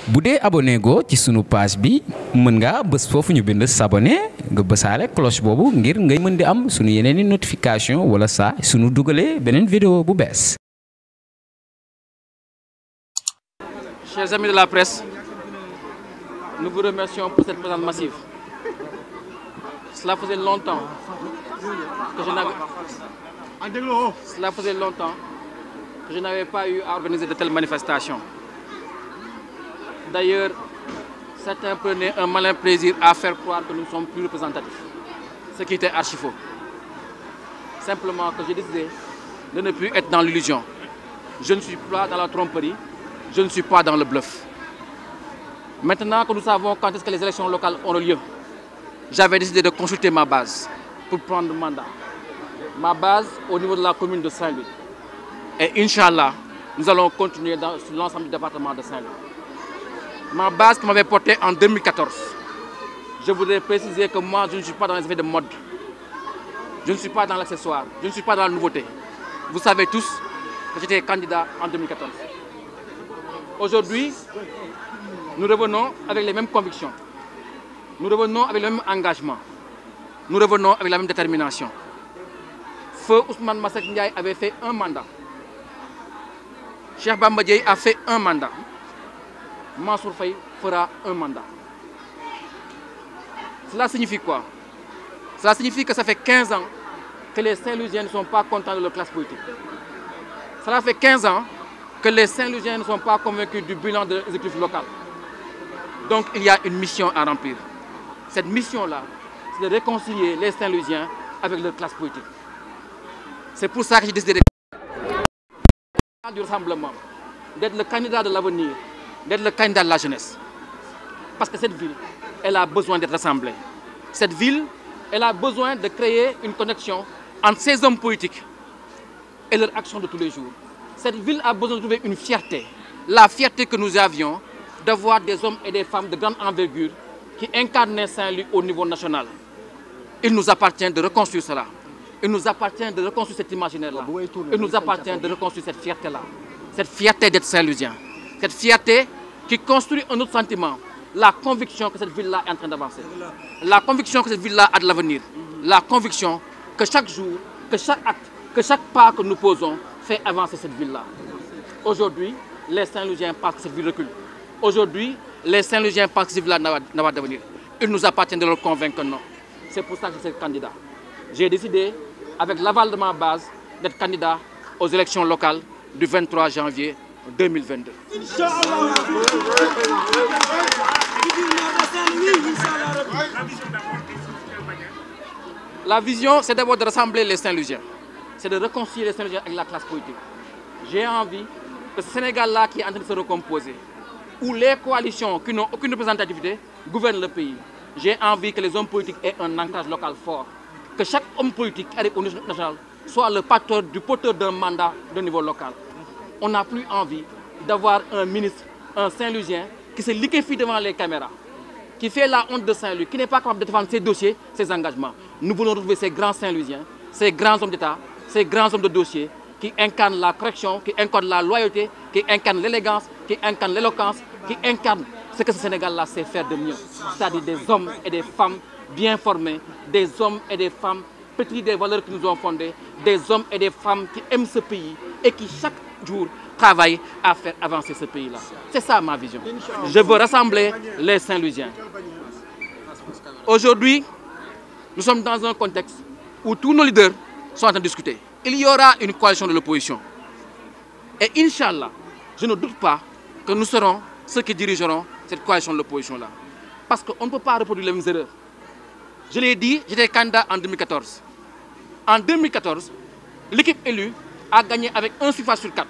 bu dee abonné go ci sunu page bi mën nga bës foofu ñu bind s'abonner nga bësaale cloche boobu ngir ngay mën di am sunu yeneeni notification wala saa sunu dugalee beneen vidéo bu bees. Chers amis de la presse, nous vous remercions pour cette présence massive. Cela faisait longtemps que je n'avais pas eu à organiser de telles manifestations. D'ailleurs, certains prenaient un malin plaisir à faire croire que nous ne sommes plus représentatifs, ce qui était archi faux. Simplement que j'ai décidé de ne plus être dans l'illusion. Je ne suis pas dans la tromperie, je ne suis pas dans le bluff. Maintenant que nous savons quand est-ce que les élections locales auront lieu, j'avais décidé de consulter ma base pour prendre le mandat. Ma base au niveau de la commune de Saint-Louis. Et Inch'Allah, nous allons continuer sur l'ensemble du département de Saint-Louis. Ma base qui m'avait porté en 2014. Je voudrais préciser que moi, je ne suis pas dans les effets de mode. Je ne suis pas dans l'accessoire. Je ne suis pas dans la nouveauté. Vous savez tous que j'étais candidat en 2014. Aujourd'hui, nous revenons avec les mêmes convictions. Nous revenons avec le même engagement. Nous revenons avec la même détermination. Feu Ousmane Masseck Ndiaye avait fait un mandat. Cheikh Bamba Dièye a fait un mandat. Mansour Faye fera un mandat. Cela signifie quoi? Cela signifie que ça fait 15 ans que les Saint-Louisiens ne sont pas contents de leur classe politique. Cela fait 15 ans que les Saint-Louisiens ne sont pas convaincus du bilan de l'exécutif local. Donc il y a une mission à remplir. Cette mission-là, c'est de réconcilier les Saint-Louisiens avec leur classe politique. C'est pour ça que j'ai décidé du rassemblement, d'être le candidat de l'avenir, d'être le candidat de la jeunesse. Parce que cette ville, elle a besoin d'être rassemblée. Cette ville, elle a besoin de créer une connexion entre ces hommes politiques et leur action de tous les jours. Cette ville a besoin de trouver une fierté. La fierté que nous avions d'avoir des hommes et des femmes de grande envergure qui incarnaient Saint-Louis au niveau national. Il nous appartient de reconstruire cela. Il nous appartient de reconstruire cet imaginaire-là. Il nous appartient de reconstruire cette fierté-là. Cette fierté d'être Saint-Louisien. Cette fierté qui construit un autre sentiment. La conviction que cette ville-là est en train d'avancer. La conviction que cette ville-là a de l'avenir. La conviction que chaque jour, que chaque acte, que chaque pas que nous posons fait avancer cette ville-là. Aujourd'hui, les Saint-Louisiens pensent que cette ville recule. Aujourd'hui, les Saint-Louisiens pensent que cette ville-là n'a pas d'avenir. Il nous appartient de leur convaincre que non. C'est pour ça que je suis candidat. J'ai décidé, avec l'aval de ma base, d'être candidat aux élections locales du 23 janvier 2022. La vision, c'est d'abord de rassembler les Saint-Louisiens. C'est de réconcilier les Saint-Louisiens avec la classe politique. J'ai envie que ce Sénégal-là qui est en train de se recomposer, où les coalitions qui n'ont aucune représentativité gouvernent le pays. J'ai envie que les hommes politiques aient un ancrage local fort. Que chaque homme politique qui arrive au niveau national soit le porteur d'un mandat de niveau local. On n'a plus envie d'avoir un ministre, un Saint-Louisien, qui se liquéfie devant les caméras, qui fait la honte de Saint-Louis, qui n'est pas capable de défendre ses dossiers, ses engagements. Nous voulons retrouver ces grands Saint-Louisiens, ces grands hommes d'État, ces grands hommes de dossier, qui incarnent la correction, qui incarnent la loyauté, qui incarnent l'élégance, qui incarnent l'éloquence, qui incarnent ce que ce Sénégal-là sait faire de mieux. C'est-à-dire des hommes et des femmes bien formés, des hommes et des femmes pétris des valeurs que nous avons fondées, des hommes et des femmes qui aiment ce pays et qui chaque jour travaillent à faire avancer ce pays-là. C'est ça ma vision. Je veux rassembler les Saint-Louisiens. Aujourd'hui, nous sommes dans un contexte où tous nos leaders sont en train de discuter. Il y aura une coalition de l'opposition. Et Inch'Allah, je ne doute pas que nous serons ceux qui dirigeront cette coalition de l'opposition-là. Parce qu'on ne peut pas reproduire les mêmes erreurs. Je l'ai dit, j'étais candidat en 2014. En 2014, l'équipe élue a gagné avec 1 suffrage sur 4.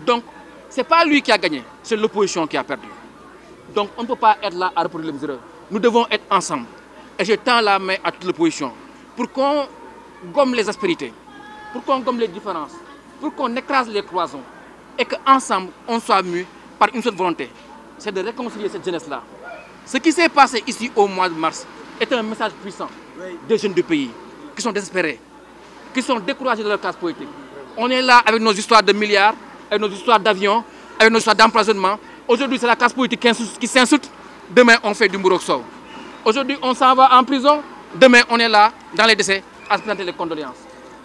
Donc, ce n'est pas lui qui a gagné, c'est l'opposition qui a perdu. Donc, on ne peut pas être là à reproduire les mêmes erreurs. Nous devons être ensemble. Et je tends la main à toute l'opposition pour qu'on gomme les aspérités, pour qu'on gomme les différences, pour qu'on écrase les cloisons et qu'ensemble, on soit mus par une seule volonté. C'est de réconcilier cette jeunesse-là. Ce qui s'est passé ici au mois de mars est un message puissant des jeunes du pays qui sont désespérés, qui sont découragés de leur classe politique. On est là avec nos histoires de milliards, avec nos histoires d'avions, avec nos histoires d'empoisonnement. Aujourd'hui, c'est la classe politique qui s'insulte. Demain, on fait du Mouroxo. Aujourd'hui, on s'en va en prison. Demain, on est là, dans les décès, à se présenter les condoléances.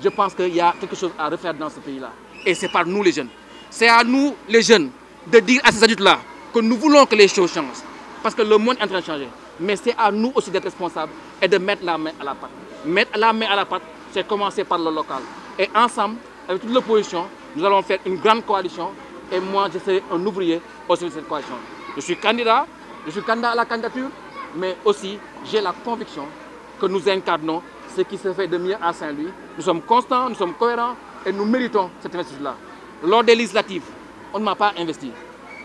Je pense qu'il y a quelque chose à refaire dans ce pays-là. Et c'est par nous les jeunes. C'est à nous les jeunes de dire à ces adultes-là que nous voulons que les choses changent. Parce que le monde est en train de changer. Mais c'est à nous aussi d'être responsables et de mettre la main à la pâte. Mettre la main à la pâte, c'est commencer par le local. Et ensemble, avec toute l'opposition, nous allons faire une grande coalition. Et moi, je serai un ouvrier au sein de cette coalition. Je suis candidat à la candidature, mais aussi j'ai la conviction que nous incarnons ce qui se fait de mieux à Saint-Louis. Nous sommes constants, nous sommes cohérents et nous méritons cette investiture-là. Lors des législatives, on ne m'a pas investi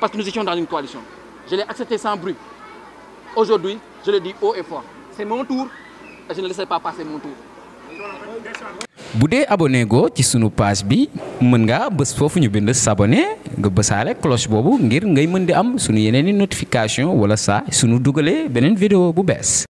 parce que nous étions dans une coalition. Je l'ai accepté sans bruit. Aujourd'hui, je le dis haut et fort. C'est mon tour et je ne laisserai pas passer mon tour. bu dee abonné go ci sunu page bi mën nga bës foofu ñu bind s'abonner nga bësaale cloche boobu ngir ngay mën di am sunu yeneeni notification wala saa sunu dugalee beneen vidéo bu bees